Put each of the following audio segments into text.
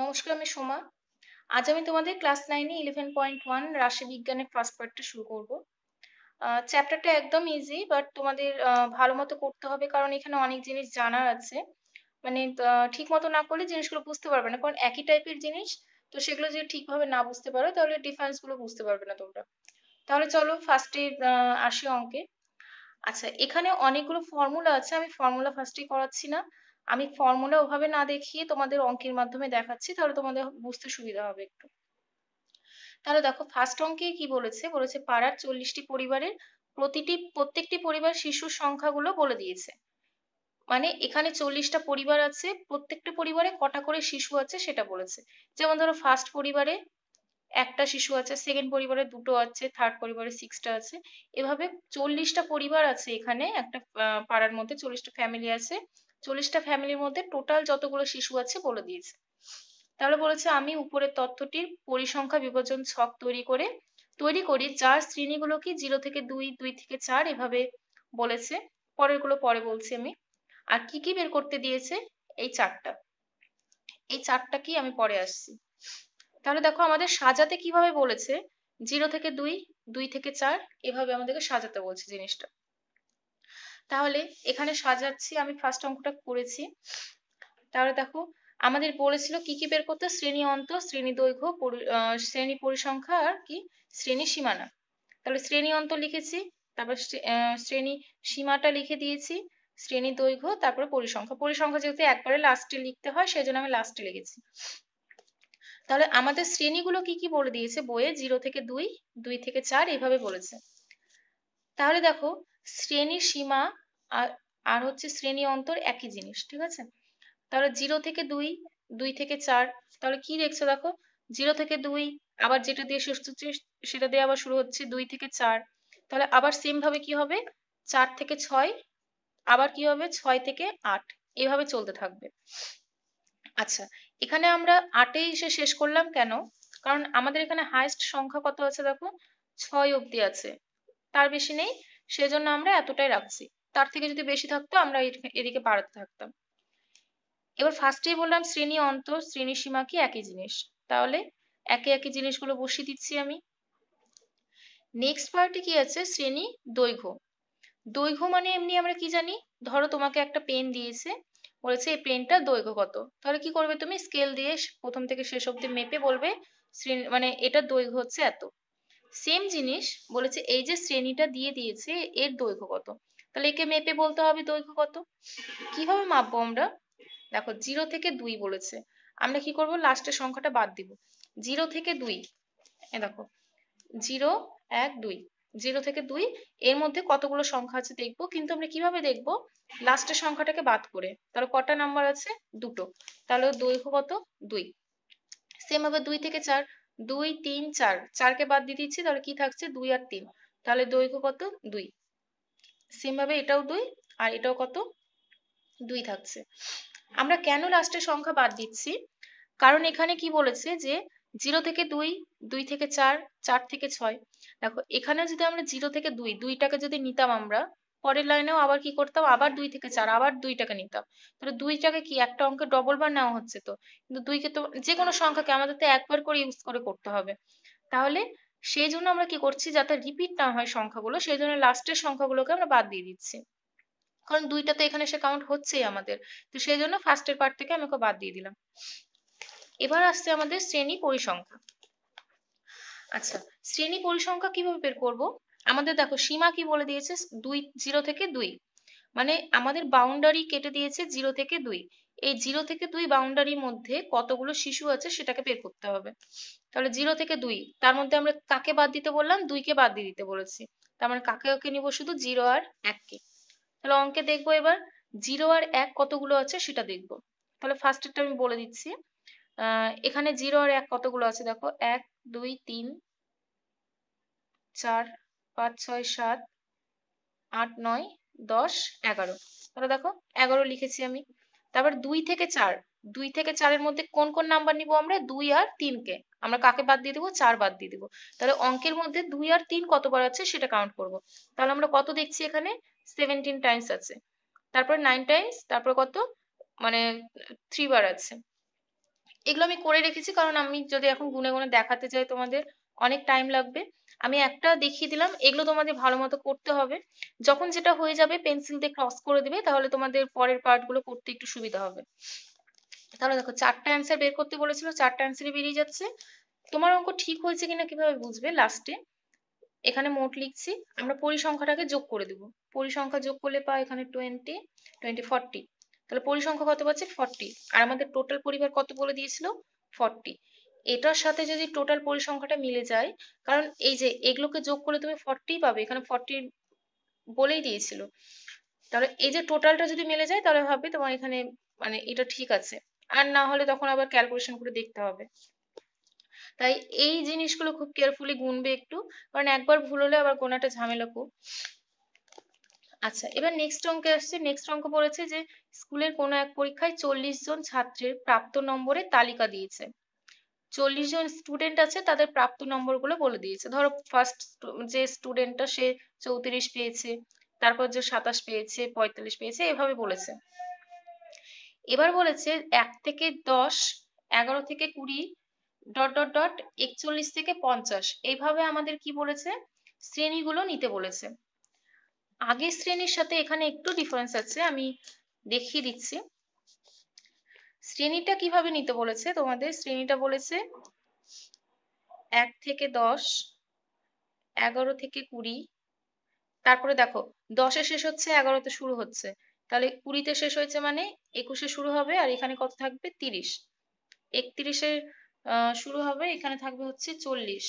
নমস্কার, আমি সোমা। আজ আমি তোমাদের ক্লাস 9-এ 11.1 রাশিবিজ্ঞানের ফার্স্ট পার্টটা শুরু করব। চ্যাপ্টারটা একদম ইজি, বাট তোমাদের ভালো মতো করতে হবে, কারণ এখানে অনেক জিনিস জানার আছে। মানে ঠিক মতো না করলে জিনিসগুলো বুঝতে পারবে না, কারণ একই টাইপের জিনিস। তো সেগুলো যদি ঠিকভাবে না বুঝতে পারো তাহলে ডিফারেন্স গুলো বুঝতে পারবে না তোমরা। তাহলে চলো ফার্স্টে আসি অঙ্কে। আচ্ছা, এখানে অনেকগুলো ফর্মুলা আছে, আমি ফর্মুলা ফার্স্টেই করাচ্ছি না। আমি ফর্মুলা ওভাবে না দেখিয়ে তোমাদের অঙ্কের মাধ্যমে দেখাচ্ছি, তাহলে তোমাদের বুঝতে সুবিধা হবে একটু। তাহলে দেখো, ফার্স্ট অঙ্কে কি বলেছে, বলেছে পাড়ার 40টি পরিবারের প্রত্যেকটি পরিবার শিশুর সংখ্যাগুলো বলে দিয়েছে। মানে এখানে 40টা পরিবার আছে, প্রত্যেকটা পরিবারে কটা করে শিশু আছে সেটা বলেছে। যেমন ধরো, ফার্স্ট পরিবারে একটা শিশু আছে, সেকেন্ড পরিবারে দুটো আছে, থার্ড পরিবারে 6টা আছে। এভাবে 40টা পরিবার আছে এখানে একটা পাড়ার মধ্যে, 40টা ফ্যামিলি আছে। 40টা ফ্যামিলির মধ্যে টোটাল যতগুলো শিশু আছে বলে দিয়েছে। তাহলে বলেছে আমি উপরের তথ্যটির পরিসংখ্যা বিভাজন ছক তৈরি করি, যার শ্রেণীগুলো কি 0 থেকে 2, 2 থেকে 4 এভাবে বলেছে। পরের গুলো পরে বলছি আমি। আর কি কি বের করতে দিয়েছে, এই চারটা। এই চারটা কি আমি পরে আসছি। তাহলে দেখো, আমাদের সাজাতে কিভাবে বলেছে, 0 থেকে 2, 2 থেকে 4 এভাবে আমাদেরকে সাজাতে বলছে জিনিসটা। তাহলে এখানে সাজাচ্ছি, আমি ফার্স্ট অঙ্কটা করেছি। তাহলে দেখো, আমাদের বলেছিল কি কি বের করতে, শ্রেণী অন্তর, শ্রেণী দৈর্ঘ্য, শ্রেণী পরিসংখ্যা আর কি শ্রেণী সীমানা। তাহলে শ্রেণী অন্তর লিখেছি, তারপর শ্রেণী সীমাটা লিখে দিয়েছি, শ্রেণী দৈর্ঘ্য, তারপরে পরিসংখ্যা। পরিসংখ্যা যেহেতু একবারে লাস্টে লিখতে হয়, সেই জন্য আমি লাস্টে লিখেছি। তাহলে আমাদের শ্রেণীগুলো কি কি বলে দিয়েছে বইয়ে, 0 থেকে 2, 2 থেকে 4 এভাবে বলেছে। তাহলে দেখো, শ্রেণী সীমা আর আর হচ্ছে শ্রেণী অন্তর একই জিনিস, ঠিক আছে। তাহলে 0 থেকে 2, 2 থেকে 4, তাহলে কি দেখছো দেখো, 0 থেকে 2 আবার যেটা দিয়ে শেষ হচ্ছে সেটা দিয়ে আবার শুরু হচ্ছে, 2 থেকে 4। তাহলে আবার সেম ভাবে কি হবে, 4 থেকে 6, আবার কি হবে 6 থেকে 8, এভাবে চলতে থাকবে। আচ্ছা, এখানে আমরা 8-এ এসে শেষ করলাম কেন, কারণ আমাদের এখানে হাইয়েস্ট সংখ্যা কত আছে দেখো, 6 অবধি আছে, তার বেশি নেই। সেজন্য আমরা এতটাই রাখছি। তার থেকে যদি বেশি থাকতো আমরা এদিকে বাড়াতে থাকতাম। এবার ফার্স্টেই বললাম শ্রেণী অন্তর, শ্রেণী সীমা কি একই জিনিস। তাহলে একে একে জিনিসগুলো বসিয়ে দিচ্ছি আমি। নেক্সট পার্টে কি আছে, শ্রেণী দৈর্ঘ্য। দৈর্ঘ্য মানে এমনি আমরা কি জানি, ধরো তোমাকে একটা পেন দিয়েছে, বলেছে এই পেনটার দৈর্ঘ্য কত। তাহলে কি করবে, তুমি স্কেল দিয়ে প্রথম থেকে শেষ অবধি মেপে বলবে শ্রেণী মানে এটার দৈর্ঘ্য হচ্ছে এত। সেম জিনিস বলেছে, এই যে শ্রেণীটা দিয়ে দিয়েছে এর দৈর্ঘ্য কত। তাহলে একে মেপে বলতে হবে দৈর্ঘ্য কত। কিভাবে মাপবো আমরা, দেখো 0 থেকে 2 বলেছে, আমরা কি করব, লাস্টের সংখ্যাটা বাদ দিব। 0 থেকে 2, এ দেখো 0, 1, 2, 0 থেকে 2 এর মধ্যে কতগুলো সংখ্যা আছে দেখবো, কিন্তু আমরা কিভাবে দেখবো, লাস্টের সংখ্যাটাকে বাদ করে। তাহলে কটা নাম্বার আছে, দুটো। তাহলে ওর দৈর্ঘ্য কত, 2। সেম ভাবে 2 থেকে 4, 2, 3, 4, 4 কে বাদ দিয়ে দিচ্ছি, তাহলে কি থাকছে 2 আর 3, তাহলে দৈর্ঘ্য কত, 2। সেম ভাবে এটাও 2, আর এটাও কত, 2 থাকছে। আমরা কেন লাস্টের সংখ্যা বাদ দিচ্ছি, কারণ এখানে কি বলেছে যে 0 থেকে 2, 2 থেকে 4, 4 থেকে 6। দেখো এখানে যদি আমরা 0 থেকে 2, 2টাকে যদি নিতাম আমরা, পরের লাইনেও আবার কি করতাম, আবার 2 থেকে 4 আবার 2টাকে নিতাম। তাহলে 2টাকে কি একটা অঙ্কে ডবল বার নেওয়া হচ্ছে তো, কিন্তু 2কে তো যে কোনো সংখ্যাকে আমাদের তো একবার করে ইউজ করে করতে হবে। তাহলে সেই জন্য আমরা কি করছি, যাতে রিপিট না হয় সংখ্যাগুলো, সেই জন্য লাস্টের সংখ্যাগুলোকে আমরা বাদ দিয়ে দিচ্ছি। কারণ 2টা তো এখানে সে কাউন্ট হচ্ছেই আমাদের, তো সেই জন্য ফার্স্টের পার্ট থেকে আমি ওকে বাদ দিয়ে দিলাম। এবার আসছে আমাদের শ্রেণী পরিসংখ্যা। আচ্ছা, শ্রেণী পরিসংখ্যা কিভাবে বের করব, আমাদের দেখো সীমা কি বলে দিয়েছে, 0 থেকে 2, মানে আমাদের বাউন্ডারি কেটে দিয়েছে 0 থেকে 2। এই 0 থেকে 2 বাউন্ডারির মধ্যে কতগুলো শিশু আছে সেটাকে বের করতে হবে। তাহলে 0 থেকে 2, তার মধ্যে আমরা কাকে বাদ দিতে বললাম, 2কে বাদ দিয়ে দিতে বলেছি। তার মানে কাকে ওকে নিব, শুধু 0 আর 1কে। তাহলে অঙ্কে দেখবো এবার 0 আর 1 কতগুলো আছে সেটা দেখবো। তাহলে ফার্স্টেরটা আমি বলে দিচ্ছি। এখানে 0 আর 1 কতগুলো আছে দেখো, 1, 2, 3, 4, 5, 6, 7, 8, 9, 10, 11। তাহলে দেখো 11 লিখেছি আমি। তারপর 2 থেকে 4, 2 থেকে 4-এর মধ্যে কোন কোন নাম্বার নিব আমরা, 2 আর 3কে। আমরা কাকে বাদ দিয়ে দেবো, 4 বাদ দিয়ে দেবো। তাহলে অঙ্কের মধ্যে 2 আর 3 কতবার আছে সেটা কাউন্ট করব। তাহলে আমরা কত দেখছি এখানে, 17 টাইমস আছে। তারপর 9 টাইমস, তারপর কত, মানে 3 বার আছে। এগুলো আমি করে রেখেছি, কারণ আমি যদি এখন গুনে গুনে দেখাতে চাই তোমাদের অনেক টাইম লাগবে। আমি একটা দেখিয়ে দিলাম, এগুলো তোমাদের ভালো মতো করতে হবে। যখন যেটা হয়ে যাবে পেন্সিল দিয়ে ক্রস করে দিবে, তাহলে তোমাদের পরের পার্টগুলো করতে একটু সুবিধা হবে। তাহলে দেখো, চারটা অ্যান্সার বের করতে বলেছিল, চারটা অ্যান্সারই বেরিয়ে যাচ্ছে। তোমার অঙ্ক ঠিক হয়েছে কিনা কিভাবে বুঝবে? লাস্টে এখানে মোট লিখছি, আমরা পরিসংখ্যাটাকে যোগ করে দেবো। পরিসংখ্যা যোগ করলে পাই এখানে 20, 20 40। তাহলে পরিসংখ্যা কত পাচ্ছে? 40। আর আমাদের টোটাল পরিবার কত বলে দিয়েছিল? 40। এটার সাথে যদি টোটাল পরিসংখ্যাটা মিলে যায়, কারণ এই যে এগুলোকে যোগ করলে তুমি 40 পাবে, এখানে 40 বলেই দিয়েছিল। তাহলে এই যে টোটালটা যদি মিলে যায়, তাহলে ভাববে তোমার এখানে মানে এটা ঠিক আছে। আর না হলে তখন আবার ক্যালকুলেশন করে দেখতে হবে। তাই এই জিনিসগুলো খুব কেয়ারফুলি গুনবে একটু, কারণ একবার ভুল হলে আবার গোনাটা ঝামেলা খুব। আচ্ছা, এবার নেক্সট অঙ্কে আসছে। নেক্সট অঙ্ক বলেছে যে স্কুলের কোনো এক পরীক্ষায় 40 জন ছাত্রের প্রাপ্ত নম্বরের তালিকা দিয়েছে। 40 জন স্টুডেন্ট আছে, তাদের প্রাপ্ত নম্বরগুলো বলে দিয়েছে। ধরো ফার্স্ট যে স্টুডেন্টটা সে 34 পেয়েছে, তারপর যে 27 পেয়েছে, 45 পেয়েছে, এভাবে বলেছে। এবার বলেছে 1 থেকে 10, 11 থেকে 20, ডট ডট ডট 41 থেকে 50, এইভাবে আমাদের কি বলেছে? শ্রেণীগুলো নিতে বলেছে। আগের শ্রেণীর সাথে এখানে একটু ডিফারেন্স আছে, আমি দেখিয়ে দিচ্ছি। শ্রেণীটা কিভাবে নিতে বলেছে তোমাদের? শ্রেণীটা বলেছে 1 থেকে 10, 11 থেকে 20, তারপরে দেখো 10-এ শেষ হচ্ছে, 11-তে শুরু হচ্ছে, তাহলে 20-তে শেষ হয়েছে মানে 21-এ শুরু হবে, আর এখানে কত থাকবে? 30। 31-এ শুরু হবে, এখানে থাকবে হচ্ছে 40।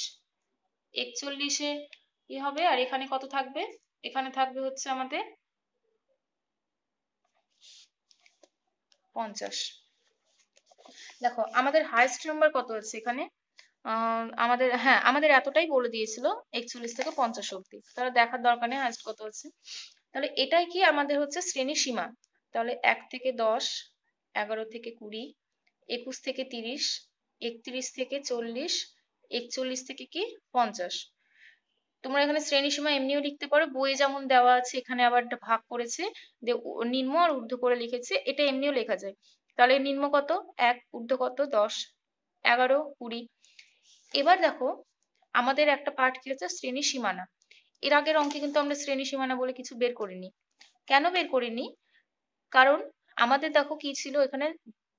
41-এ কি হবে, আর এখানে কত থাকবে? এখানে থাকবে হচ্ছে আমাদের 50। দেখো আমাদের হাইয়েস্ট নাম্বার কত আছে এখানে? আমাদের, হ্যাঁ, আমাদের এতটাই বলে দিয়েছিল, 41 থেকে 50 অব্দি, তাহলে দেখার দরকার নেই হাইয়েস্ট কত আছে। তাহলে এটাই কি আমাদের হচ্ছে শ্রেণী সীমা। তাহলে 1 থেকে 10, 11 থেকে 20, 21 থেকে 30, 31 থেকে 40, 41 থেকে কি 50। তোমরা এখানে শ্রেণী সীমা এমনিও লিখতে পারো, বইয়ে যেমন দেওয়া আছে এখানে আবার একটা ভাগ করেছে, যে নিম্ন আর ঊর্ধ্ব করে লিখেছে, এটা এমনিও লেখা যায়। তাহলে নিম্ন কত? 1, ঊর্ধ্ব কত? 10, 11, 20। এবার দেখো আমাদের একটা পার্ট কি হচ্ছে? শ্রেণী সীমানা। এর আগের অঙ্কে কিন্তু আমরা শ্রেণী সীমানা বলে কিছু বের করিনি। কেন বের করিনি? কারণ আমাদের দেখো কি ছিল এখানে,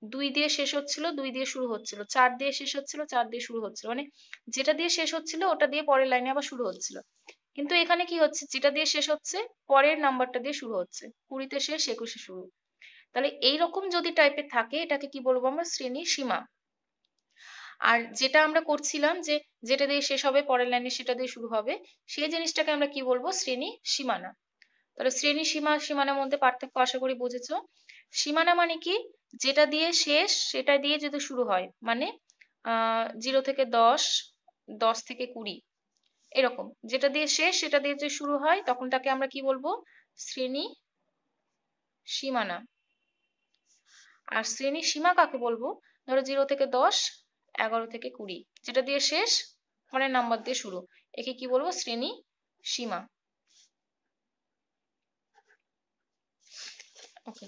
2 দিয়ে শেষ হচ্ছিল, 2 দিয়ে শুরু হচ্ছিল, 4 দিয়ে শেষ হচ্ছিল, 4 দিয়ে শুরু হচ্ছিল, মানে যেটা দিয়ে শেষ হচ্ছিল ওটা দিয়ে পরের লাইনে আবার শুরু হচ্ছিল। কিন্তু এখানে কি হচ্ছে? যেটা দিয়ে শেষ হচ্ছে পরের নাম্বারটা দিয়ে শুরু হচ্ছে, 20-তে শেষ, 21-এ শুরু। তাহলে এইরকম যদি টাইপের থাকে, এটাকে কি বলবো আমরা? শ্রেণী সীমা। আর যেটা আমরা করছিলাম যে যেটা দিয়ে শেষ হবে পরের লাইনে সেটা দিয়ে শুরু হবে, সেই জিনিসটাকে আমরা কি বলবো? শ্রেণী সীমানা। তাহলে শ্রেণী সীমা সীমানার মধ্যে পার্থক্য আশা করি বুঝেছো। সীমানা মানে কি? যেটা দিয়ে শেষ সেটা দিয়ে যদি শুরু হয়, মানে 0 থেকে 10, 10 থেকে 20, এরকম যেটা দিয়ে শেষ সেটা দিয়ে যদি শুরু হয়, তখন তাকে আমরা কি বলবো? শ্রেণী সীমানা। আর শ্রেণী সীমা কাকে বলবো? ধরো 0 থেকে 10, 11 থেকে 20, যেটা দিয়ে শেষ পরের নাম্বার দিয়ে শুরু, একে কি বলবো? শ্রেণী সীমা। ওকে,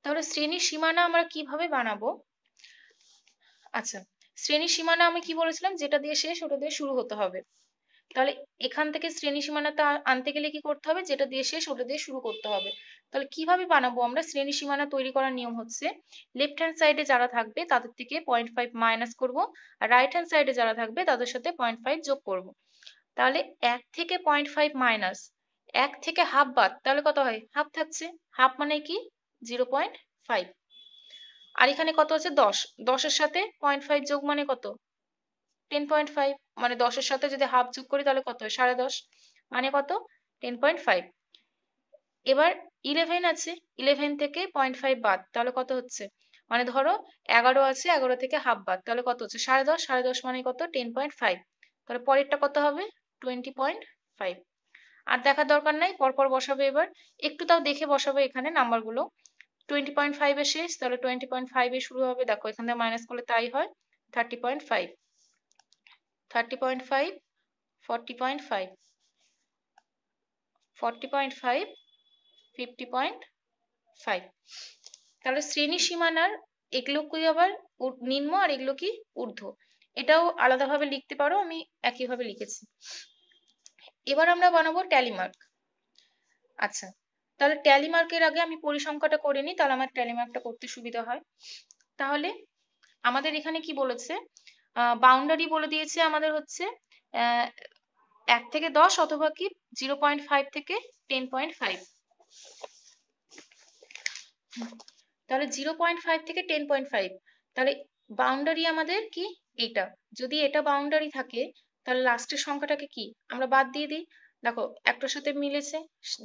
তাহলে শ্রেণী সীমানা আমরা কিভাবে বানাবো? আচ্ছা, শ্রেণী সীমানা আমি কি বলেছিলাম? যেটা দিয়ে শেষ ওটা দিয়ে শুরু হতে হবে। তাহলে এখান থেকে শ্রেণী সীমানাটা আনতে গেলে কি করতে হবে? যেটা দিয়ে শেষ ওটা দিয়ে শুরু করতে হবে। তাহলে কিভাবে বানাবো আমরা? শ্রেণী সীমানা তৈরি করার নিয়ম হচ্ছে, লেফট হ্যান্ড সাইডে যারা থাকবে তাদের থেকে 0.5 মাইনাস করব, আর রাইট হ্যান্ড সাইডে যারা থাকবে তাদের সাথে 0.5 যোগ করব। তাহলে 1 থেকে 0.5 মাইনাস 1 থেকে হাফ বাদ, তাহলে কত হয়? হাফ থাকছে। হাফ মানে কি? 0.5। আর এখানে কত আছে? 10, 10-এর সাথে 0.5 যোগ মানে কত? 10.5। মানে 10-এর সাথে যদি হাফ যোগ করি তাহলে কত হয়? 10.5, মানে কত? 10.5। এবার 11 আছে, 11 থেকে 0.5 বাদ, তাহলে কত হচ্ছে? মানে ধরো 11 আছে, 11 থেকে হাফ বাদ, তাহলে কত হচ্ছে? 10.5, 10.5 মানে কত? 10.5। তাহলে পরেরটা কত হবে? 20.5। আর দেখার দরকার নাই, পরপর বসাবে। এবার একটু তাও দেখে বসাবে এখানে নাম্বারগুলো। 20.5 এ শেষ, তাহলে 20.5 এ শুরু হবে। দেখো এখান থেকে মাইনাস করলে তাই হয়, 30.5, 30.5, 40.5, 40.5, 50.5। তাহলে শ্রেণী সীমানার এগুলো কি আবার নিম্ন আর এগুলো কি ঊর্ধ্ব, এটাও আলাদাভাবে লিখতে পারো, আমি একইভাবে লিখেছি। এবার আমরা বানাবো ট্যালি মার্ক। আচ্ছা, তাহলে ট্যালি মার্কের আগে আমি পরিসংখ্যাটা করে নিই, তাহলে আমার ট্যালি মার্কটা করতে সুবিধা হয়। তাহলে আমাদের এখানে কি বলেছে, বাউন্ডারি বলে দিয়েছে আমাদের হচ্ছে 1 থেকে 10 অথবা কি 0.5 থেকে 10.5। তাহলে 0.5 থেকে 10.5, তাহলে বাউন্ডারি আমাদের কি এইটা। যদি এটা বাউন্ডারি থাকে তাহলে লাস্টের সংখ্যাটাকে কি আমরা বাদ দিয়ে দিই। দেখো একটার সাথে মিলেছে,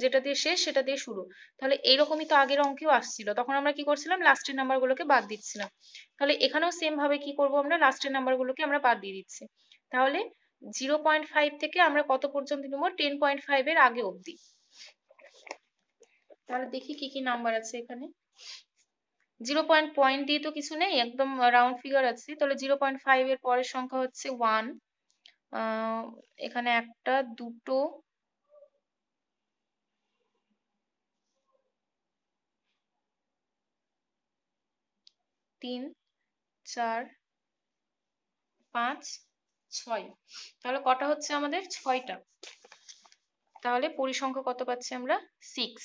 যেটা দিয়ে শেষ সেটা দিয়ে শুরু। তাহলে এইরকমই তো আগের অঙ্কেও আসছিল, তখন আমরা কি করছিলাম, লাস্টের নাম্বারগুলোকে বাদ দিচ্ছিলাম। তাহলে এখানেও সেম ভাবে কি করব, আমরা লাস্টের নাম্বারগুলোকে আমরা বাদ দিয়ে দিচ্ছি। তাহলে 0.5 থেকে আমরা কত পর্যন্ত নেবো, 10.5 এর আগে অবধি। তাহলে দেখি কি কি নাম্বার আছে এখানে। 0 পয়েন্ট দিয়ে তো কিছু নেই, একদম রাউন্ড ফিগার আছে। তাহলে 0.5 এর পরের সংখ্যা হচ্ছে 1, এখানে একটা, দুটো, তিন, 4, 5, 6। তাহলে কটা হচ্ছে আমাদের, 6টা। তাহলে পরিসংখ্যা কত পাচ্ছি আমরা, 6।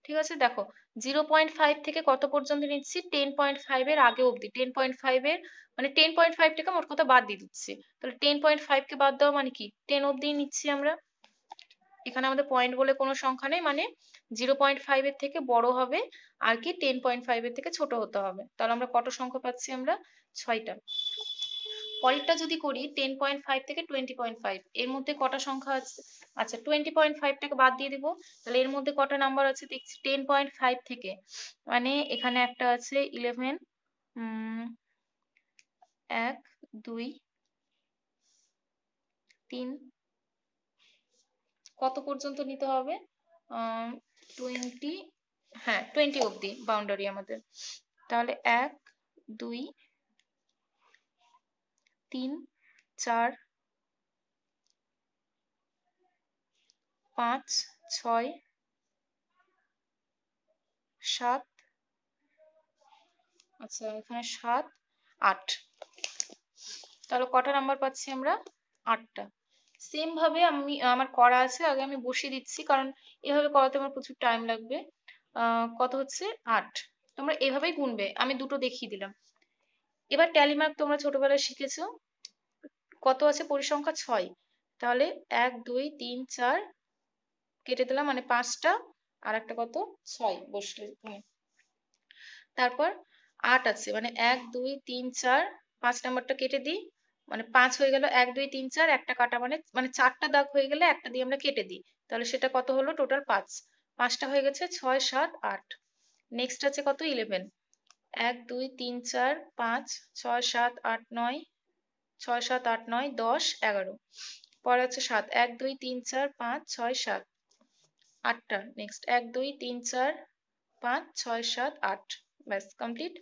ঠিক আছে, দেখো 0.5 থেকে কত পর্যন্ত নিচ্ছি, 10.5 এর আগে অবধি। 10.5 এর মানে 10.5 থেকে মোট কথা বাদ দিয়ে দিচ্ছি। তাহলে 10.5 কে বাদ দেওয়া মানে কি, 10 অবধি নিচ্ছি আমরা। এখানে আমাদের পয়েন্ট বলে কোনো সংখ্যা নেই, মানে 0.5 এর থেকে বড় হবে আর কি 10.5 এর থেকে ছোট হতে হবে। তাহলে আমরা কত সংখ্যা পাচ্ছি আমরা, 6টা। পরেরটা যদি করি 10.5 থেকে 20.5, এর মধ্যে কটা সংখ্যা আছে। আচ্ছা 20.5 টাকে বাদ দিয়ে দিব, তাহলে এর মধ্যে কটা নাম্বার আছে দেখছি। 10.5 থেকে মানে এখানে একটা আছে 11, 1, 2, 3, কত পর্যন্ত নিতে হবে, 20, হ্যাঁ 20 অবধি বাউন্ডারি আমাদের। তাহলে 1, 2, 3, 4, 5, 6, 7, আচ্ছা এখানে 7, 8। তাহলে কটা নাম্বার পাচ্ছি আমরা, 8টা। সেম ভাবে আমি আমার করা আছে, আগে আমি বসিয়ে দিচ্ছি, কারণ এভাবে করাতে আমার প্রচুর টাইম লাগবে। কত হচ্ছে, 8। তোমরা এভাবেই গুনবে, আমি দুটো দেখিয়ে দিলাম। এবার ট্যালি মার্ক তোমরা ছোটবেলায় শিখেছো, কত আছে পরিসংখ্যা, 6। তাহলে 1, 2, 3, 4 কেটে দিলাম, মানে 5টা, আর একটা কত, 6 বসলো এখানে। তারপর 8 আছে, মানে 1, 2, 3, 4, 5 নাম্বারটা কেটে দিই, মানে 5 হয়ে গেল। 1, 2, 3, 4, একটা কাটা, মানে মানে 4টা দাগ হয়ে গেলে একটা দিয়ে আমরা কেটে দিই, তাহলে সেটা কত হলো, টোটাল 5। 5টা হয়ে গেছে, 6, 7, 8। নেক্সট আছে কত, 11। 1, 2, 3, 4, 5, 6, 7, 8, 9, 6, 7, 8, 9, 10, 11। পরে আছে 7, 1, 2, 3, 4, 5, 6, 7, 8টা। নেক্সট 1, 2, 3, 4, 5, 6, 7, 8। ব্যাস কমপ্লিট।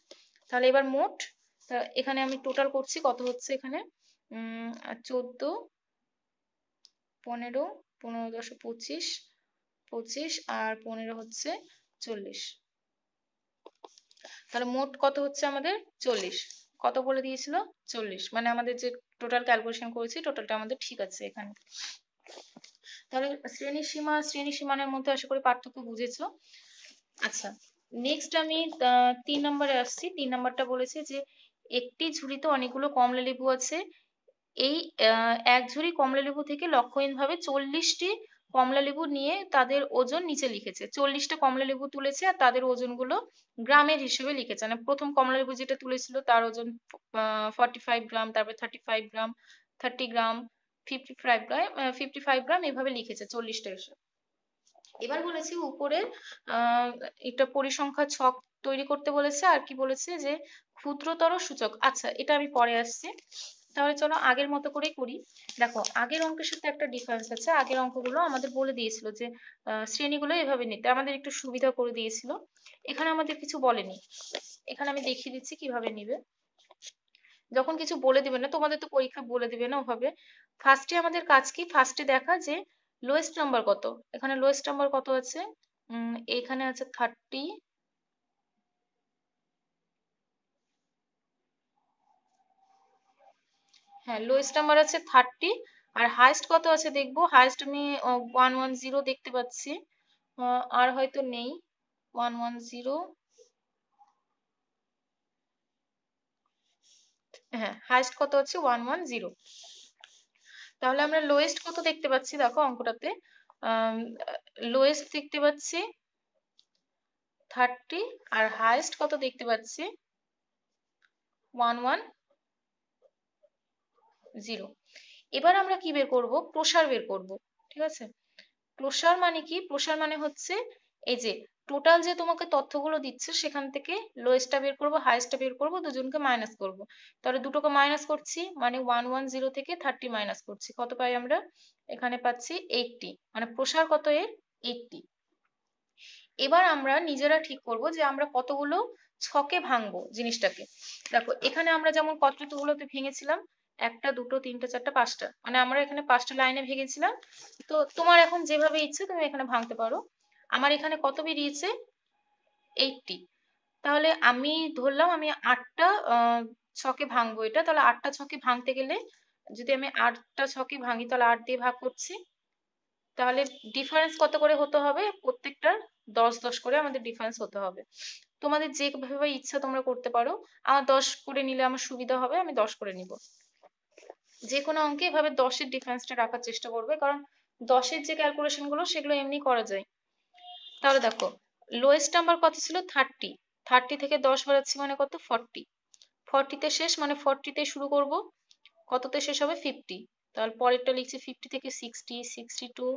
তাহলে এবার মোট, এখানে আমি টোটাল করছি, কত হচ্ছে এখানে, 14, 15, 15 10 25, 25 আর 15 হচ্ছে 40। তাহলে মোট কত হচ্ছে আমাদের, 40। কত বলে দিয়েছিল, 40, মানে আমাদের যে টোটাল ক্যালকুলেশন করেছি টোটালটা আমাদের ঠিক আছে এখানে। তাহলে শ্রেণী সীমানার মধ্যে আশা করি পার্থক্য বুঝেছো। আচ্ছা, নেক্সট আমি 3 নম্বরে আসছি। 3 নাম্বারটা বলেছে যে একটি ঝুড়িতে অনেকগুলো কমলা লেবু আছে। এই এক ঝুড়ি কমলা লেবু থেকে লক্ষহীনভাবে 40টি কমলা লেবু নিয়ে তাদের ওজন নিচে লিখেছে। 40টা কমলা লেবু তুলেছে আর তাদের ওজনগুলো গ্রামের হিসেবে লিখেছে। মানে প্রথম কমলা লেবু যেটা তুলেছিল তার ওজন 45 গ্রাম, তারপর 35 গ্রাম, 30 গ্রাম, 55 গ্রাম, 55 গ্রাম, এভাবে লিখেছে 40টা এসে। এবার বলেছি উপরের একটা পরিসংখ্যা ছক তৈরি করতে বলেছে, আর কি বলেছে যে ক্ষুদ্রতর সূচক। আচ্ছা এটা আমি পরে আসছি, তাহলে চলো আগের মতো করেই করি। দেখো আগের অঙ্কের সাথে একটা ডিফারেন্স আছে। আগের অঙ্কগুলো আমাদের বলে দিয়েছিল যে শ্রেণীগুলো এভাবে নিতে, আমাদের একটু সুবিধা করে দিয়েছিল। এখানে আমাদের কিছু বলেনি, এখানে আমি দেখিয়ে দিচ্ছি কিভাবে নিবে। যখন কিছু বলে দিবে না, তোমাদের তো পরীক্ষা বলে দিবে না ওভাবে, ফার্স্টে আমাদের কাজ কি, ফার্স্টে দেখা যে লোয়েস্ট নাম্বার কত। এখানে লোয়েস্ট নাম্বার কত আছে, এখানে আছে 30, হ্যাঁ, লোয়েস্ট নাম্বার আছে 30, আর হাইয়েস্ট কত আছে দেখবো। হাইয়েস্ট আমি 110 দেখতে পাচ্ছি, আর হয়তো নেই 110। হ্যাঁ, হাইয়েস্ট কত আছে 110। তাহলে আমরা লোয়েস্ট কত দেখতে পাচ্ছি দেখো অঙ্কটাতে। লোয়েস্ট দেখতে পাচ্ছি 30, আর হাইয়েস্ট কত দেখতে পাচ্ছি 110। এবার আমরা কি বের করব, প্রসার বের করব। ঠিক আছে, প্রসার মানে কি? প্রসার মানে হচ্ছে এই যে টোটাল যে তোমাকে তথ্যগুলো দিচ্ছে সেখান থেকে লোয়েস্টটা বের করব, হাইয়েস্টটা বের করব, দুজনকে মাইনাস করব। তাহলে দুটোকে মাইনাস করছি মানে 110 থেকে 30 মাইনাস করছি, কত পাই আমরা? এখানে পাচ্ছি 80, মানে প্রসার কত এর? 80। এবার আমরা নিজেরা ঠিক করব যে আমরা কতগুলো ছকে ভাঙবো জিনিসটাকে। দেখো এখানে আমরা যেমন কতগুলোতে ভেঙেছিলাম, একটা, দুটো, তিনটে, চারটা, পাঁচটা, মানে আমরা এখানে 5টা লাইনে ভেঙেছিলাম। তো তোমার এখন যেভাবে ইচ্ছে তুমি এখানে ভাঙতে পারো। আমার এখানে কত বেরিয়েছে? 80। তাহলে আমি ধরলাম আমি 8টা ছকে ভাঙবো এটা। তাহলে 8টা ছকে ভাঙতে গেলে যদি আমি 8টা ছকে ভাঙি তাহলে 8 দিয়ে ভাগ করছি। তাহলে ডিফারেন্স কত করে হতে হবে? প্রত্যেকটার 10 10 করে আমাদের ডিফারেন্স হতে হবে। তোমাদের যেভাবে ইচ্ছা তোমরা করতে পারো। আমার 10 করে নিলে আমার সুবিধা হবে, আমি 10 করে নিব। যে কোনো অঙ্কে এভাবে 10-এর ডিফারেন্সটা রাখার চেষ্টা করবে, কারণ 10-এর যে ক্যালকুলেশন গুলো সেগুলো এমনি করা যায়। তাহলে দেখো লোয়েস্ট নাম্বার কত ছিল? 30। 30 থেকে 10 বাড়াচ্ছি মানে কত? 40। 40 তে শেষ মানে 40 তে শুরু করব, কততে শেষ হবে? 50। তাহলে পরেরটা লিখছি 50 থেকে 60, 62,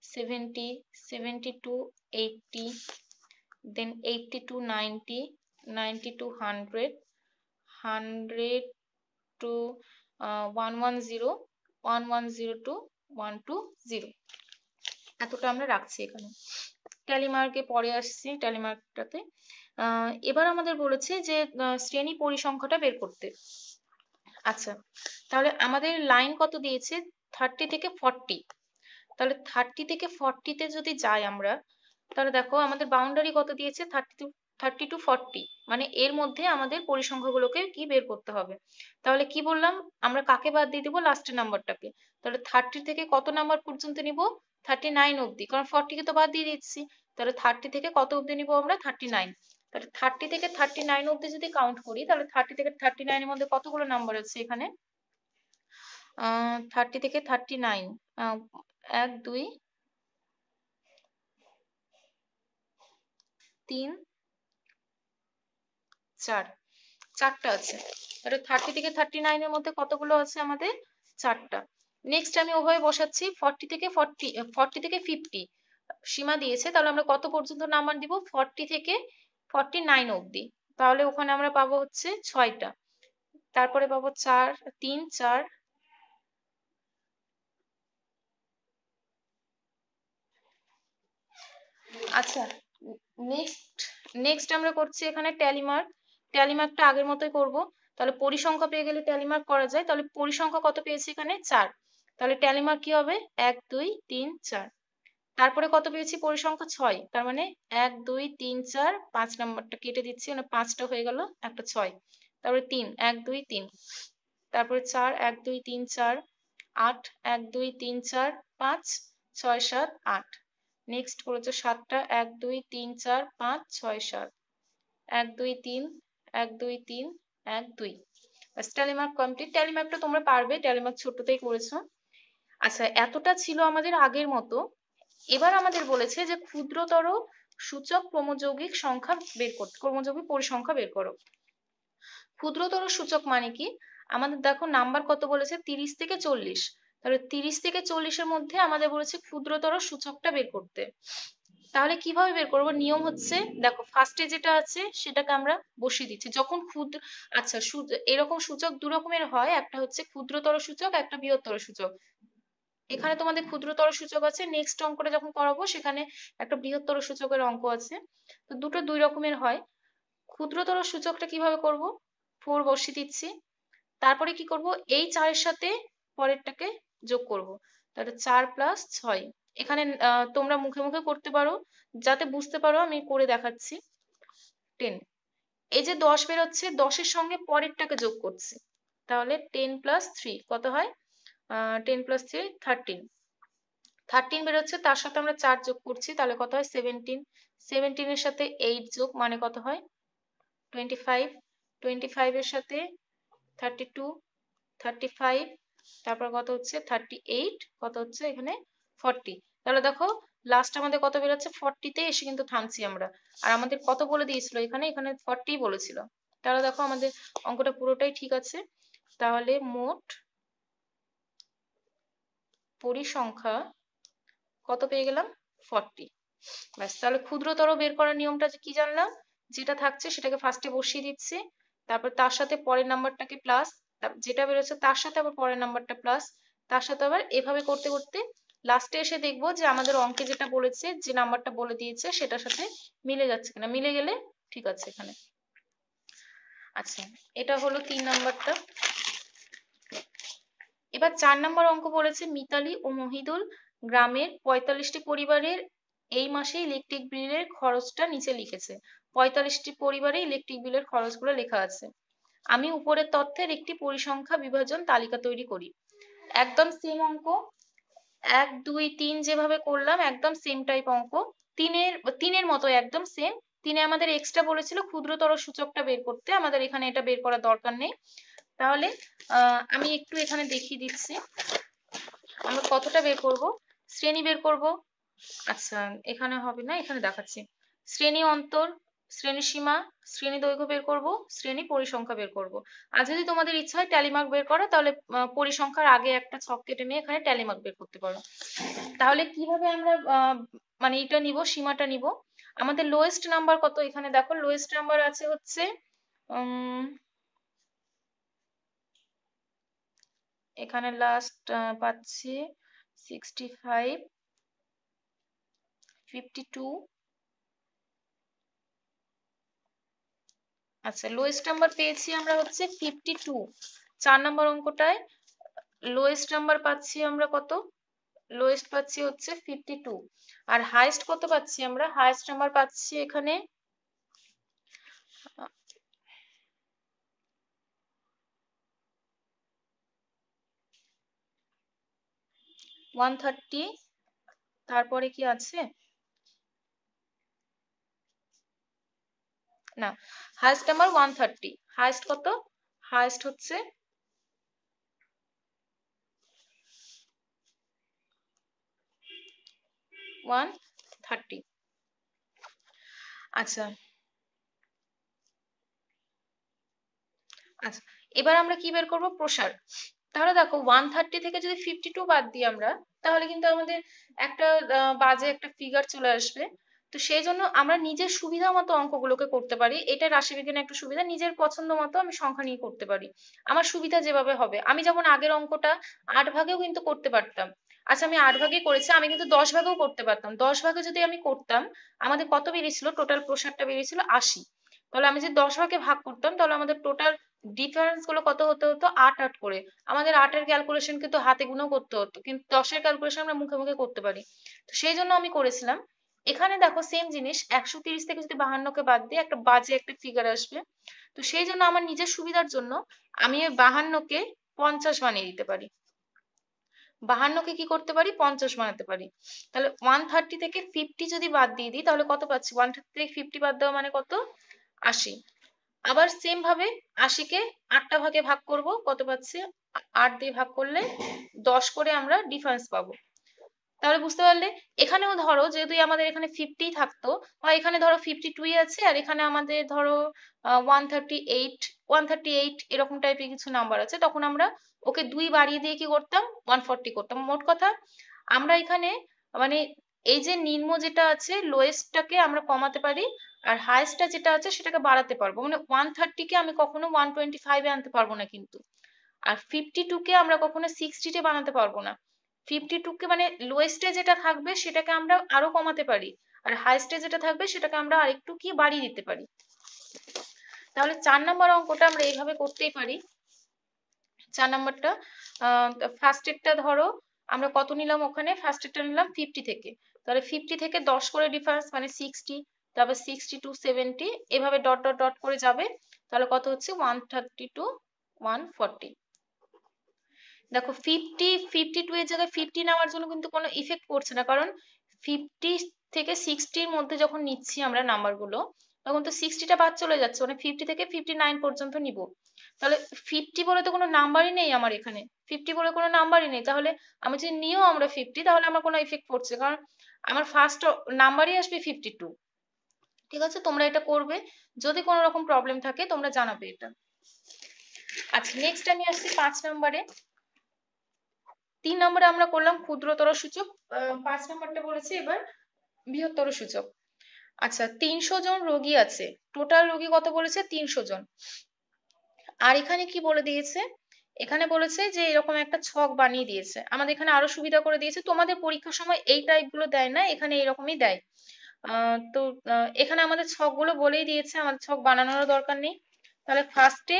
70, 72, 80, then 80 to 90, 90 to 100, 100 to 110, 110 to 120। এতটা আমরা রাখছি এখানে। ট্যালি মার্কে পরে আসছি, ট্যালি মার্কটাতে। এবার আমাদের বলেছে যে শ্রেণী পরিসংখ্যাটা বের করতে। আচ্ছা, তাহলে আমাদের লাইন কত দিয়েছে? 30 থেকে 40। তাহলে 30 থেকে 40 তে যদি যাই আমরা, তাহলে দেখো আমাদের বাউন্ডারি কত দিয়েছে? 30 to 40, মানে এর মধ্যে আমাদের পরিসংখ্যাগুলোকে কি বের করতে হবে। তাহলে কি বললাম, আমরা কাকে বাদ দিয়ে দিব? লাস্টের নাম্বারটাকে। তাহলে 30 থেকে কত নাম্বার পর্যন্ত নিব? 39 অবধি, কারণ 40 কে তো বাদ দিয়ে দিচ্ছি। তাহলে 30 থেকে কত অবধি নিব আমরা? 39। তাহলে 30 থেকে 39 অবধি যদি কাউন্ট করি, তাহলে 30 থেকে 39 এর মধ্যে কতগুলো নাম্বার আছে এখানে? 30 থেকে 39, 1 2 3 4, 4টা আছে। তাহলে 30 থেকে 39 এর মধ্যে কতগুলো আছে আমাদের? 4টা। নেক্সট আমি ওভাবে বসাচ্ছি 40 থেকে 50 সীমা দিয়েছে, তাহলে আমরা কত পর্যন্ত নাম্বার দিব? 40 থেকে 49 অবধি। তাহলে ওখানে আমরা পাবো হচ্ছে 6টা। তারপরে পাবো 4, 3, 4। আচ্ছা, নেক্সট নেক্সট আমরা করছি এখানে ট্যালি মার্ক। ট্যালি মার্কটা আগের মতোই করব। তাহলে পরিসংখ্যা পেয়ে গেলে ট্যালি মার্ক করা যায়। তাহলে পরিসংখ্যা কত পেয়েছি এখানে? 4। তাহলে ট্যালি মার্ক কি হবে? 1 2 3 4। তারপরে কত পেয়েছি? পরিসংখ্যা 6। তার মানে 1 2 3 4, 5 নাম্বারটা কেটে দিচ্ছি, মানে 5টা হয়ে গেল, একটা 6। তারপরে 3, 1 2 3। তারপরে 4, 1 2 3 4, 8, 1 2 3 4 5 6 7 8। নেক্সট করেছো 7টা, 1 2 3 4 5 6 7, 1 2 3, 1 2 3, 1 2। ব্যাস, ট্যালি মার্ক কমপ্লিট। ট্যালি মার্কটা তোমরা পারবে, ট্যালি মার্ক ছোটতেই করেছো। আচ্ছা, এতটা ছিল আমাদের আগের মতো। এবার আমাদের বলেছে যে ক্ষুদ্রতর সূচক ক্রমযৌগিক সংখ্যা বের করতে, ক্রমযৌগিক পরিসংখ্যা বের করো। ক্ষুদ্রতর সূচক মানে কি? আমাদের দেখো নাম্বার কত বলেছে? 30 থেকে 40। তাহলে 30 থেকে 40-এর মধ্যে আমাদের বলেছে ক্ষুদ্রতর সূচকটা বের করতে। তাহলে কিভাবে বের করব? নিয়ম হচ্ছে, দেখো ফার্স্টে যেটা আছে সেটাকে আমরা বসিয়ে দিচ্ছি। যখন ক্ষুদ্র, আচ্ছা এরকম সূচক দু রকমের হয়, একটা হচ্ছে ক্ষুদ্রতর সূচক, একটা বৃহত্তর সূচক। এখানে তোমাদের ক্ষুদ্রতর সূচক আছে, নেক্সট অঙ্কটা যখন করাবো সেখানে একটা বৃহত্তর সূচকের অঙ্ক আছে। তো দুটো দুই রকমের হয়। ক্ষুদ্রতর সূচকটা কিভাবে করব? 4 বসিয়ে দিচ্ছি। তারপরে কি করব? এই 4-এর সাথে পরেরটাকে যোগ করব। তাহলে 4 + 6। এখানে তোমরা মুখে মুখে করতে পারো, যাতে বুঝতে পারো আমি করে দেখাচ্ছি। 10। এই যে 10 বেরোচ্ছে, 10-এর সঙ্গে পরেরটাকে যোগ করছি। তাহলে 10 প্লাস 3 কত হয়? 10 প্লাস 3 13। 13 বেরোচ্ছে, তার সাথে আমরা 4 যোগ করছি, তাহলে কত হয়? 17। 17 এর সাথে 8 যোগ মানে কত হয়? 25। 25 এর সাথে 32, 35, তারপর কত হচ্ছে? 38, কত হচ্ছে এখানে? 40। তাহলে দেখো লাস্ট আমাদের কত বেরোচ্ছে? 40 তে এসে কিন্তু থামছি আমরা। আর আমাদের কত বলে দিয়েছিল এখানে? এখানে 40 বলেছিল। তাহলে দেখো আমাদের অঙ্কটা পুরোটাই ঠিক আছে। তাহলে মোট পরিসংখ্যা কত পেয়ে গেলাম? 40। ব্যাস, তাহলে ক্ষুদ্রতর বের করার নিয়মটা কি জানলাম? যেটা থাকছে সেটাকে ফার্স্টে বসিয়ে দিচ্ছি, তারপর তার সাথে পরের নাম্বারটাকে প্লাস, যেটা বেরোচ্ছে তার সাথে আবার পরের নাম্বারটা প্লাস, তার সাথে আবার এভাবে করতে করতে লাস্টে এসে দেখবো যে আমাদের অঙ্কে যেটা বলেছে, যে নাম্বারটা বলে দিয়েছে সেটার সাথে মিলে যাচ্ছে কিনা। মিলে গেলে ঠিক আছে এখানে। আচ্ছা, এটা হলো 3 নাম্বারটা। এবার 4 নম্বর অঙ্ক বলেছে মিতালি ও মহিদুল গ্রামের 45টি পরিবারের এই মাসে ইলেকট্রিক বিলের খরচটা নিচে লিখেছে। 45টি পরিবারে ইলেকট্রিক বিলের খরচগুলো লেখা আছে। আমি উপরের তথ্যের একটি পরিসংখ্যা বিভাজন তালিকা তৈরি করি। একদম সেম অঙ্ক, 1 2 3 যেভাবে করলাম একদম সেম টাইপ অঙ্ক। তিনের মতো একদম সেম। তিনে আমাদের এক্সট্রা বলেছিল ক্ষুদ্রতর সূচকটা বের করতে, আমাদের এখানে এটা বের করার দরকার নেই। তাহলে আমি একটু এখানে দেখিয়ে দিচ্ছি আমরা কতটা বের করব। শ্রেণী বের করব। আচ্ছা, এখানে হবে না, এখানে দেখাচ্ছি। শ্রেণী অন্তর, শ্রেণী সীমা, শ্রেণী দৈর্ঘ্য বের করব, শ্রেণী পরিসংখ্যা বের করব। আর যদি তোমাদের ইচ্ছা হয় ট্যালি মার্ক বের করা, তাহলে পরিসংখ্যার আগে একটা ছক কেটে নিয়ে এখানে ট্যালি মার্ক বের করতে পারো। তাহলে কিভাবে আমরা মানে এটা নিব, সীমাটা নিব। আমাদের লোয়েস্ট নাম্বার কত? এখানে দেখো লোয়েস্ট নাম্বার আছে হচ্ছে এখানে লাস্ট পাচ্ছি 65, 52। আচ্ছা, লোয়েস্ট নাম্বার পেয়েছি আমরা হচ্ছে 52। 4 নম্বর অঙ্কটায় লোয়েস্ট নাম্বার পাচ্ছি আমরা কত? লোয়েস্ট পাচ্ছি হচ্ছে 52। আর হাইয়েস্ট কত পাচ্ছি আমরা? হাইয়েস্ট নাম্বার পাচ্ছি এখানে 130। তারপরে কি আছে? না, হাইয়েস্ট নাম্বার 130। হাইয়েস্ট কত? হাইয়েস্ট হচ্ছে 130। আচ্ছা আচ্ছা, এবার আমরা কি বের করব? প্রসার। তাহলে দেখো 130 থেকে যদি 52 বাদ দিই আমরা, তাহলে কিন্তু আমাদের একটা বাজে একটা ফিগার চলে আসবে। তো সেই জন্য আমরা নিজের সুবিধা মতো অঙ্কগুলোকে করতে পারি। এটা রাশিবিজ্ঞানের একটা সুবিধা, নিজের পছন্দ মতো আমি সংখ্যা নিয়ে করতে পারি। আমার সুবিধা যেভাবে হবে। আমি যেমন আগের অঙ্কটা 8 ভাগেও কিন্তু করতে পারতাম। আচ্ছা, আমি 8 ভাগে করেছি, আমি কিন্তু 10 ভাগেও করতে পারতাম। 10 ভাগে যদি আমি করতাম, আমাদের কত বেরিয়েছিল? টোটাল প্রসারটা বেরিয়েছিল 80। তাহলে আমি যদি 10 ভাগে ভাগ করতাম, তাহলে আমাদের টোটাল ডিফারেন্স গুলো কত হতে হতো? 8 8 করে। আমাদের 8 এর ক্যালকুলেশন কিন্তু হাতে গুনেও করতে হতো, কিন্তু 10 এর ক্যালকুলেশন আমরা মুখে মুখে করতে পারি। তো সেই জন্য আমি করেছিলাম। এখানে দেখো সেম জিনিস, 130 থেকে যদি 52 কে বাদ দিই একটা বাজে একটা ফিগার আসবে। তো সেই জন্য আমার নিজের সুবিধার জন্য আমি ওই 52 কে 50 বানিয়ে দিতে পারি। 52 কে কি করতে পারি? 50 বানাতে পারি। তাহলে 130 থেকে 50 যদি বাদ দিয়ে দিই, তাহলে কত পাচ্ছি? 130 থেকে 50 বাদ দেওয়া মানে কত? 80। আবার সেম ভাবে 80 কে 8টা ভাগে ভাগ করব, কত পাচ্ছি? 8 দিয়ে ভাগ করলে 10 করে আমরা ডিফারেন্স পাবো। তাহলে বুঝতে পারলে? এখানেও ধরো যদি আমাদের এখানে 50 থাকতো, বা এখানে ধরো 52 আছে, আর এখানে আমাদের ধরো 138, 138 এরকম টাইপের কিছু নাম্বার আছে, তখন আমরা ওকে 2 বাড়িয়ে দিয়ে কি করতাম? 140 করতাম। মোট কথা আমরা এখানে মানে এই যে নিম্ন যেটা আছে লোয়েস্টটাকে আমরা কমাতে পারি, আর হাইয়েস্টটা যেটা আছে সেটাকে বাড়াতে পারবো। মানে 130 কে আমি কখনো 125 এ আনতে পারবো না কিন্তু। আর 52 কে আমরা কখনো 60 তে বানাতে পারবো না। 52 কে মানে লোয়েস্টে যেটা থাকবে সেটাকে আমরা আরো কমাতে পারি, আর হাইয়েস্টে যেটা থাকবে সেটাকে আমরা আরেকটু কি বাড়িয়ে দিতে পারি। তাহলে 4 নম্বর অঙ্কটা আমরা এইভাবে করতেই পারি। 4 নম্বরটা ফার্স্টেরটা ধরো আমরা কত নিলাম? ওখানে ফার্স্টেরটা নিলাম 50 থেকে। তাহলে 50 থেকে 10 করে ডিফারেন্স মানে 60, তারপর 60 to 70 এভাবে ডট ডট ডট করে যাবে। তাহলে কত হচ্ছে? 132 140। দেখো 52 এর জায়গায় 50 নেওয়ার জন্য কিন্তু কোনো ইফেক্ট পড়ছে না, কারণ 50 থেকে 60 এর মধ্যে যখন নিচ্ছি আমরা নাম্বারগুলো, তখন তো 60টা বাদ চলে যাচ্ছে, মানে 50 থেকে 59 পর্যন্ত নিব। তাহলে 50 বলে তো কোনো নাম্বারই নেই আমার এখানে, 50 বলে কোনো নাম্বারই নেই, তাহলে আমি যদি নিয়েও আমরা 50, তাহলে আমার কোনো ইফেক্ট পড়ছে, কারণ আমার ফার্স্ট নাম্বারই আসবে 52। ঠিক আছে, তোমরা এটা করবে, যদি কোনো রকম প্রবলেম থাকে তোমরা জানাবে এটা। আচ্ছা, নেক্সট আমি আসছি 5 নম্বরে। 3 নম্বরে আমরা করলাম ক্ষুদ্রতর সূচক, 5 নম্বরটা বলেছে এবার বৃহত্তর সূচক। আচ্ছা, 300 জন রোগী আছে, টোটাল রোগী কত বলেছে? 300 জন। আর এখানে কি বলে দিয়েছে? এখানে বলেছে যে এরকম একটা ছক বানিয়ে দিয়েছে, আমাদের এখানে আরো সুবিধা করে দিয়েছে, তোমাদের পরীক্ষার সময় এই টাইপ গুলো দেয় না, এখানে এরকমই দেয়। তো এখানে আমাদের ছকগুলো বলেই দিয়েছে, আমাদের ছক বানানোর দরকার নেই। তাহলে ফার্স্টে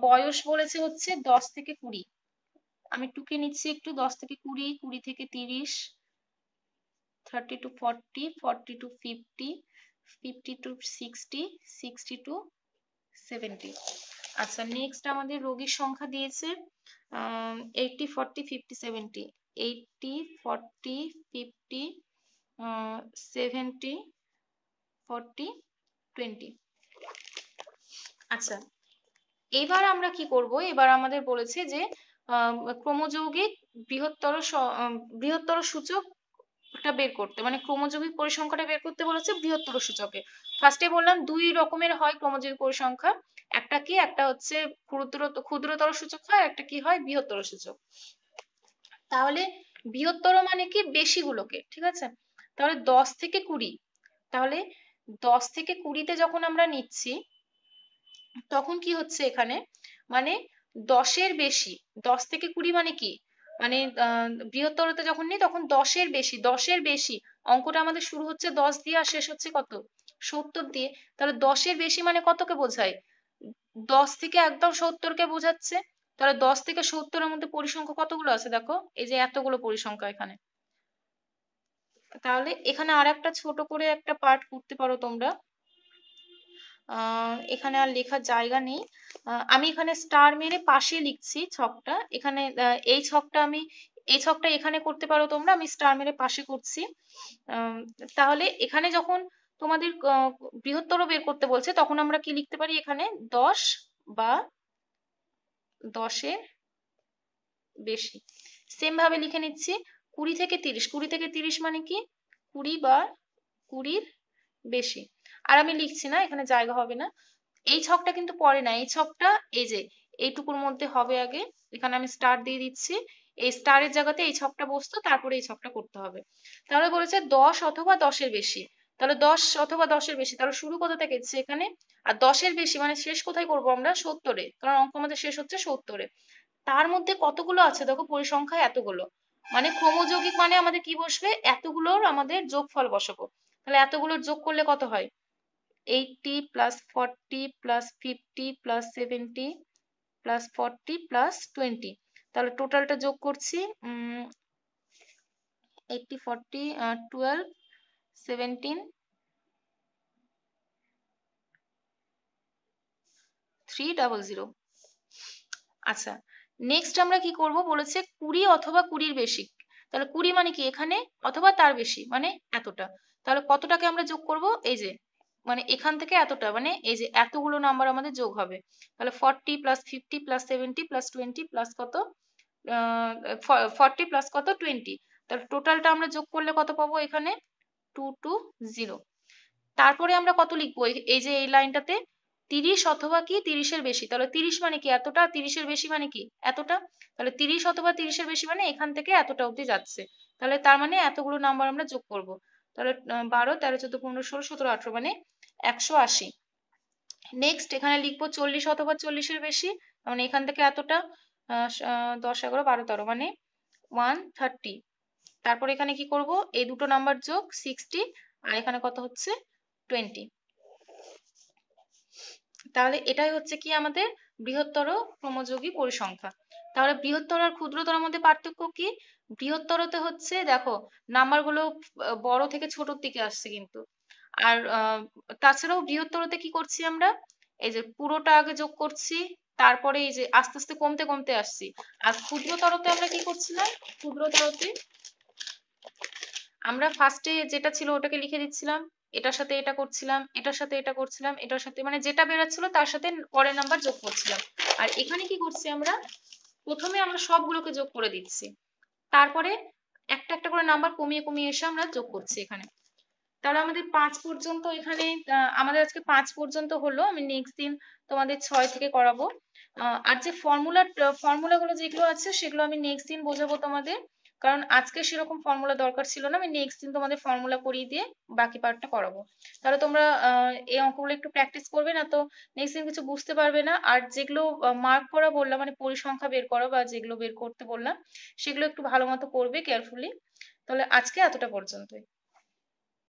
বয়স বলেছে হচ্ছে 10 থেকে 20, আমি টুকে নিচ্ছি একটু, 10 থেকে 20, 20 থেকে 30, 30 to 40, 40 to 50, 50 to 60, 60 to 70। আচ্ছা, নেক্সট আমাদের রোগীর সংখ্যা দিয়েছে 80, 40, 50, 70, 80, 40, 50, 70, 40, 20। আচ্ছা, এবার আমরা কি করব? এবার আমাদের বলেছে যে ক্রমযৌগিক বৃহত্তর সূচকটা বের করতে, মানে ক্রমযৌগিক পরিসংখ্যাটা বের করতে বলেছে বৃহত্তর সূচকে। ফার্স্টে বললাম দুই রকমের হয় ক্রমযৌগিক পরিসংখ্যা, একটা কি, একটা হচ্ছে ক্ষুদ্রতর সূচক হয়, একটা কি হয়, বৃহত্তর সূচক। তাহলে বৃহত্তর মানে কি, বেশিগুলোকে, ঠিক আছে। তাহলে 10 থেকে 20, তাহলে 10 থেকে 20-তে যখন আমরা নিচ্ছি, তখন কি হচ্ছে এখানে, মানে 10-এর বেশি, 10 থেকে 20 মানে কি, মানে বৃহত্তরতে যখন নিই তখন 10-এর বেশি, 10-এর বেশি, অঙ্কটা আমাদের শুরু হচ্ছে 10 দিয়ে আর শেষ হচ্ছে কত, 70 দিয়ে। তাহলে 10-এর বেশি মানে কতকে বোঝায়? 10 থেকে একদম 70-কে বোঝাচ্ছে। তাহলে 10 থেকে 70-এর মধ্যে পরিসংখ্যা কতগুলো আছে দেখো, এই যে এতগুলো পরিসংখ্যা এখানে। তাহলে এখানে আর একটা ছোট করে একটা পার্ট করতে পারো তোমরা, এখানে আর লেখার জায়গা নেই, আমি এখানে স্টার মেরে পাশে লিখছি ছকটা, এখানে এই ছকটা এখানে করতে পারো তোমরা, আমি স্টার মেরে পাশে করছি। তাহলে এখানে যখন তোমাদের বৃহত্তর বের করতে বলছে, তখন আমরা কি লিখতে পারি এখানে, 10 বা 10-এর বেশি। সেম ভাবে লিখে নিচ্ছি 20 থেকে 30, 20 থেকে 30 মানে কি, 20 বা 20-র বেশি। আর আমি লিখছি না, এখানে জায়গা হবে না। এই ছকটা কিন্তু পরে না, এই ছকটা এই যে এইটুকুর মধ্যে হবে আগে, এখানে আমি স্টার দিয়ে দিচ্ছি, এই স্টারের জায়গাতে এই ছকটা বসতো, তারপরে এই ছকটা করতে হবে। তাহলে বলেছে 10 অথবা 10-এর বেশি, তাহলে 10 অথবা 10-এর বেশি, তাহলে শুরু কোথা থেকে হচ্ছে এখানে, আর 10-এর বেশি মানে শেষ কোথায় করব আমরা, 70-এ, কারণ অঙ্ক আমাদের শেষ হচ্ছে 70-এ। তার মধ্যে কতগুলো আছে দেখো, পরিসংখ্যা এতগুলো, মানে ক্রমযৌগিক মানে আমাদের কি বসবে, এতগুলোর আমাদের যোগফল বসাবো। তাহলে এতগুলোর যোগ করলে কত হয়, 80 plus 40 plus 50 plus 70 plus 40 plus 20। তাহলে টোটালটা যোগ করছি, 80, 40, 12, 17, 300। আচ্ছা, নেক্সট আমরা কি করব বলেছে, 20 অথবা 20-র বেশি। তাহলে 20 মানে কি এখানে, অথবা তার বেশি মানে এতটা। তাহলে কতটাকে আমরা যোগ করব, এই যে মানে এখান থেকে এতটা, মানে এই যে এতগুলো নাম্বার আমাদের যোগ হবে। তাহলে 40 প্লাস 50 প্লাস 70 প্লাস 20 প্লাস কত, 40 প্লাস কত, 20। তাহলে টোটালটা আমরা যোগ করলে কত পাবো এখানে, 220। তারপরে আমরা কত লিখবো, এই যে এই লাইনটাতে 30 অথবা কি 30-এর বেশি, তাহলে 30 মানে কি এতটা, 30-এর বেশি মানে কি এতটা। তাহলে 30 অথবা 30-এর বেশি মানে এখান থেকে এতটা অবধি যাচ্ছে। তাহলে তার মানে এতগুলো নাম্বার আমরা যোগ করব। তাহলে 12, 13, 14, 15, 16, 17, 18 মানে 180। নেক্সট এখানে লিখবো 40 অথবা 40-এর বেশি, মানে এখান থেকে এতটা, 10, 11, 12, 13 মানে 130। তারপর এখানে কি করব, এই দুটো নাম্বার যোগ 60, আর এখানে কত হচ্ছে 20। তাহলে এটাই হচ্ছে কি আমাদের বৃহত্তর ক্রমযোগী পরিসংখ্যা। তাহলে বৃহত্তর আর ক্ষুদ্রতর মধ্যে পার্থক্য কি, বৃহত্তরতে হচ্ছে দেখো নাম্বার গুলো বড় থেকে ছোটর দিকে আসছে কিন্তু, আর তাছাড়াও বৃহত্তরতে কি করছি আমরা, এই যে পুরোটা আগে যোগ করছি, তারপরে এই যে আস্তে আস্তে কমতে কমতে আসছি। আর ক্ষুদ্রতরতে আমরা কি করছিলাম, ক্ষুদ্রতরতে আমরা ফার্স্টে যেটা ছিল ওটাকে লিখে দিচ্ছিলাম, এটার সাথে এটা করছিলাম, এটার সাথে এটা করছিলাম, এটার সাথে মানে যেটা বেরোচ্ছিল তার সাথে পরের নাম্বার যোগ করছিলাম। আর এখানে কি করছি আমরা, প্রথমে আমরা সবগুলোকে যোগ করে দিচ্ছি, তারপরে একটা একটা করে নাম্বার কমিয়ে কমিয়ে এসে আমরা যোগ করছি এখানে। তাহলে আমাদের 5 পর্যন্ত এখানে, আমাদের আজকে 5 পর্যন্ত হলো। আমি নেক্সট দিন তোমাদের 6 থেকে করাবো। আর যে ফর্মুলাগুলো যেগুলো আছে সেগুলো আমি নেক্সট দিন বোঝাবো তোমাদের, কারণ আজকে সেরকম ফর্মুলা দরকার ছিল না। আমি নেক্সট দিন তোমাদের ফর্মুলা করিয়ে দিয়ে বাকি পার্টটা করাবো। তাহলে তোমরা এই অঙ্কগুলো একটু প্র্যাকটিস করবে, না তো নেক্সট দিন কিছু বুঝতে পারবে না। আর যেগুলো মার্ক করা বললাম, মানে পরিসংখ্যা বের করো বা যেগুলো বের করতে বললাম, সেগুলো একটু ভালো মতো করবে কেয়ারফুলি। তাহলে আজকে এতটা পর্যন্তই।